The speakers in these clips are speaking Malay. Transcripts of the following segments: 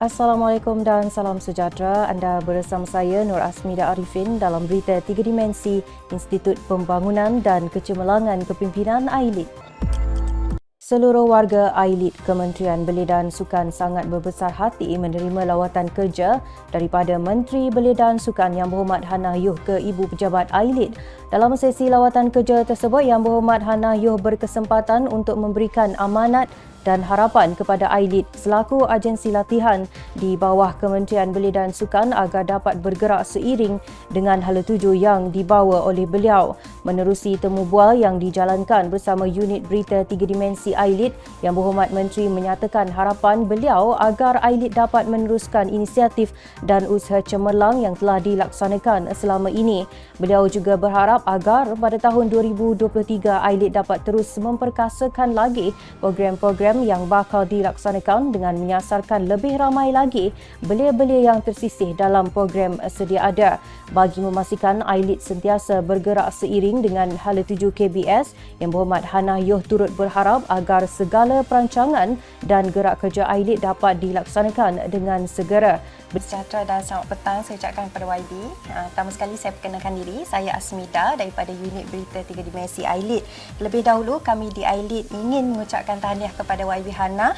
Assalamualaikum dan salam sejahtera. Anda bersama saya Nur Asmida Arifin dalam berita 3 dimensi Institut Pembangunan dan Kecemerlangan Kepimpinan AILID. Seluruh warga AILID Kementerian Belia dan Sukan sangat berbesar hati menerima lawatan kerja daripada Menteri Belia dan Sukan Yang Berhormat Hannah Yuh ke Ibu Pejabat AILID. Dalam sesi lawatan kerja tersebut, Yang Berhormat Hannah Yuh berkesempatan untuk memberikan amanat dan harapan kepada AILID selaku agensi latihan di bawah Kementerian Belia dan Sukan agar dapat bergerak seiring dengan hala tuju yang dibawa oleh beliau. Menerusi temu bual yang dijalankan bersama unit berita 3 dimensi AILID, Yang Berhormat Menteri menyatakan harapan beliau agar AILID dapat meneruskan inisiatif dan usaha cemerlang yang telah dilaksanakan selama ini. Beliau juga berharap agar pada tahun 2023 AILID dapat terus memperkasakan lagi program-program yang bakal dilaksanakan dengan menyasarkan lebih ramai lagi belia-belia yang tersisih dalam program sedia ada. Bagi memastikan AILID sentiasa bergerak seiring dengan hala tuju KBS, Yang Berhormat Hannah Yuh turut berharap agar segala perancangan dan gerak kerja AILID dapat dilaksanakan dengan segera. Bersejahtera dan selamat petang saya ucapkan kepada YB. Pertama sekali saya perkenalkan diri, saya Asmida daripada unit berita 3 dimensi AILID. Lebih dahulu kami di AILID ingin mengucapkan tahniah kepada YB Hannah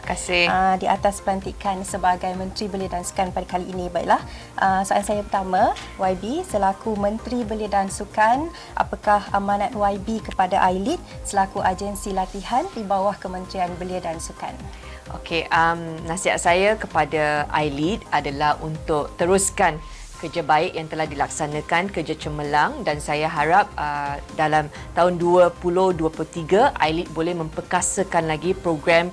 di atas pelantikan sebagai Menteri Belia dan Sukan pada kali ini. Baiklah, soalan saya pertama, YB selaku Menteri Belia dan Sukan, apakah amanat YB kepada AILID selaku agensi latihan di bawah Kementerian Belia dan Sukan? Okey, nasihat saya kepada AILID adalah untuk teruskan kerja baik yang telah dilaksanakan, kerja cemerlang, dan saya harap dalam tahun 2023 AILID boleh memperkasakan lagi program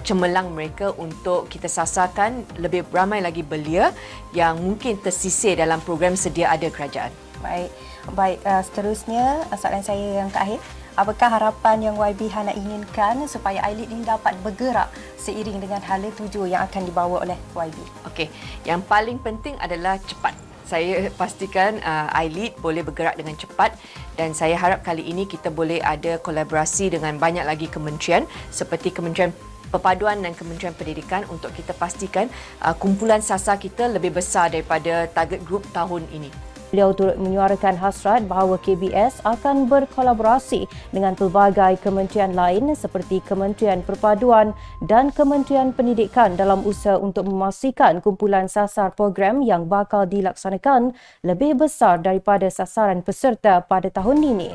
cemerlang mereka untuk kita sasarkan lebih ramai lagi belia yang mungkin tersisih dalam program sedia ada kerajaan. Baik, seterusnya soalan saya yang terakhir. Apakah harapan yang YB Hannah inginkan supaya AILID ini dapat bergerak seiring dengan hala tuju yang akan dibawa oleh YB? Okey, yang paling penting adalah cepat. Saya pastikan AILID boleh bergerak dengan cepat dan saya harap kali ini kita boleh ada kolaborasi dengan banyak lagi kementerian seperti Kementerian Perpaduan dan Kementerian Pendidikan untuk kita pastikan kumpulan sasar kita lebih besar daripada target group tahun ini. Beliau turut menyuarakan hasrat bahawa KBS akan berkolaborasi dengan pelbagai kementerian lain seperti Kementerian Perpaduan dan Kementerian Pendidikan dalam usaha untuk memastikan kumpulan sasar program yang bakal dilaksanakan lebih besar daripada sasaran peserta pada tahun ini.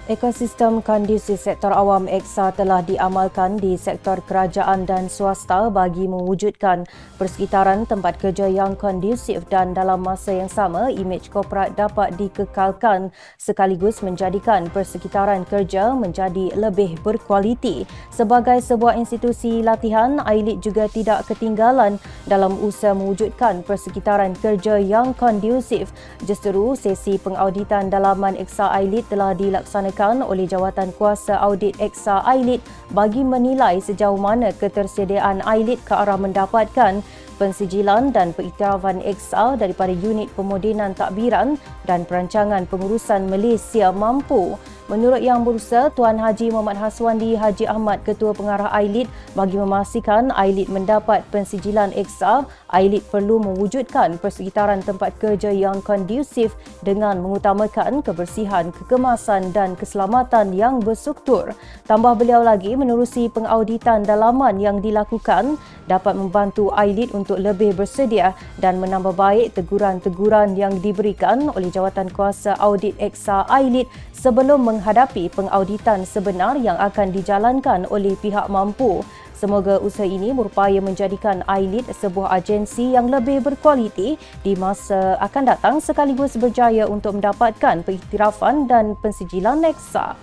Ekosistem kondusif sektor awam EXA telah diamalkan di sektor kerajaan dan swasta bagi mewujudkan persekitaran tempat kerja yang kondusif dan dalam masa yang sama imej korporat dapat dikekalkan sekaligus menjadikan persekitaran kerja menjadi lebih berkualiti. Sebagai sebuah institusi latihan, AILID juga tidak ketinggalan dalam usaha mewujudkan persekitaran kerja yang kondusif. Justeru, sesi pengauditan dalaman EXA AILID telah dilaksanakan oleh Jawatan Kuasa Audit EXA AILID bagi menilai sejauh mana ketersediaan AILID ke arah mendapatkan pensijilan dan pengiktirafan EXA daripada unit pemodenan takbiran dan perancangan pengurusan Malaysia mampu. Menurut Yang Berusaha, Tuan Haji Muhammad Haswandi Haji Ahmad, Ketua Pengarah AILID, bagi memastikan AILID mendapat pensijilan EXA, AILID perlu mewujudkan persekitaran tempat kerja yang kondusif dengan mengutamakan kebersihan, kekemasan dan keselamatan yang berstruktur. Tambah beliau lagi, menerusi pengauditan dalaman yang dilakukan dapat membantu AILID untuk lebih bersedia dan menambah baik teguran-teguran yang diberikan oleh Jawatan Kuasa Audit EXA AILID sebelum menghadapi pengauditan sebenar yang akan dijalankan oleh pihak mampu. Semoga usaha ini berupaya menjadikan AILID sebuah agensi yang lebih berkualiti di masa akan datang sekaligus berjaya untuk mendapatkan pengiktirafan dan pensijilan EXA.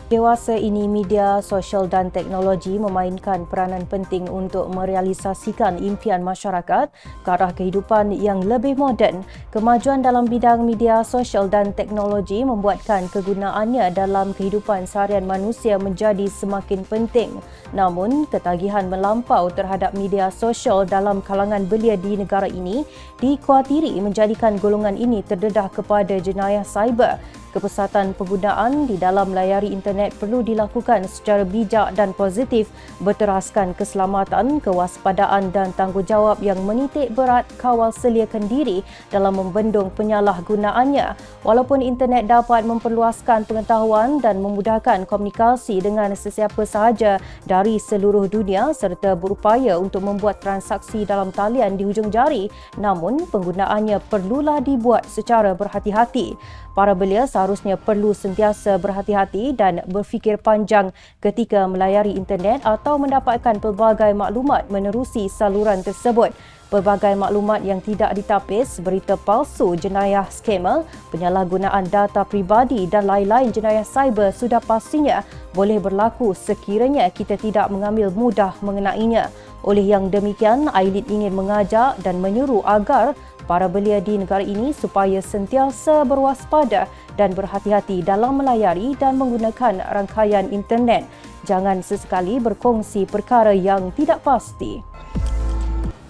Dewasa ini, media sosial dan teknologi memainkan peranan penting untuk merealisasikan impian masyarakat ke arah kehidupan yang lebih moden. Kemajuan dalam bidang media sosial dan teknologi membuatkan kegunaannya dalam kehidupan seharian manusia menjadi semakin penting. Namun, ketagihan melampau terhadap media sosial dalam kalangan belia di negara ini dikuatiri menjadikan golongan ini terdedah kepada jenayah cyber. Kepesatan penggunaan di dalam layari internet perlu dilakukan secara bijak dan positif, berteraskan keselamatan, kewaspadaan dan tanggungjawab yang menitik berat kawal seliakan diri dalam membendung penyalahgunaannya. Walaupun internet dapat memperluaskan pengetahuan dan memudahkan komunikasi dengan sesiapa sahaja dari seluruh dunia serta berupaya untuk membuat transaksi dalam talian di hujung jari, namun penggunaannya perlulah dibuat secara berhati-hati. Para belia seharusnya perlu sentiasa berhati-hati dan berfikir panjang ketika melayari internet atau mendapatkan pelbagai maklumat menerusi saluran tersebut. Pelbagai maklumat yang tidak ditapis, berita palsu, jenayah skamer, penyalahgunaan data pribadi dan lain-lain jenayah cyber sudah pastinya boleh berlaku sekiranya kita tidak mengambil mudah mengenainya. Oleh yang demikian, Ailit ingin mengajak dan menyuruh agar para belia di negara ini supaya sentiasa berwaspada dan berhati-hati dalam melayari dan menggunakan rangkaian internet. Jangan sesekali berkongsi perkara yang tidak pasti.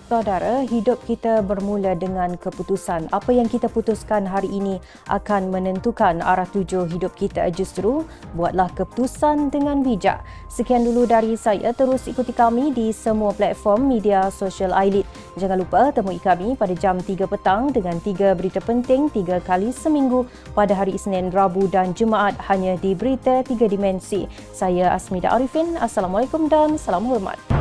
Saudara, hidup kita bermula dengan keputusan. Apa yang kita putuskan hari ini akan menentukan arah tuju hidup kita. Justru, buatlah keputusan dengan bijak. Sekian dulu dari saya. Terus ikuti kami di semua platform media sosial Ailit. Jangan lupa temui kami pada jam 3 petang dengan 3 berita penting 3 kali seminggu pada hari Isnin, Rabu dan Jumaat hanya di Berita 3 Dimensi. Saya Asmida Arifin. Assalamualaikum dan salam hormat.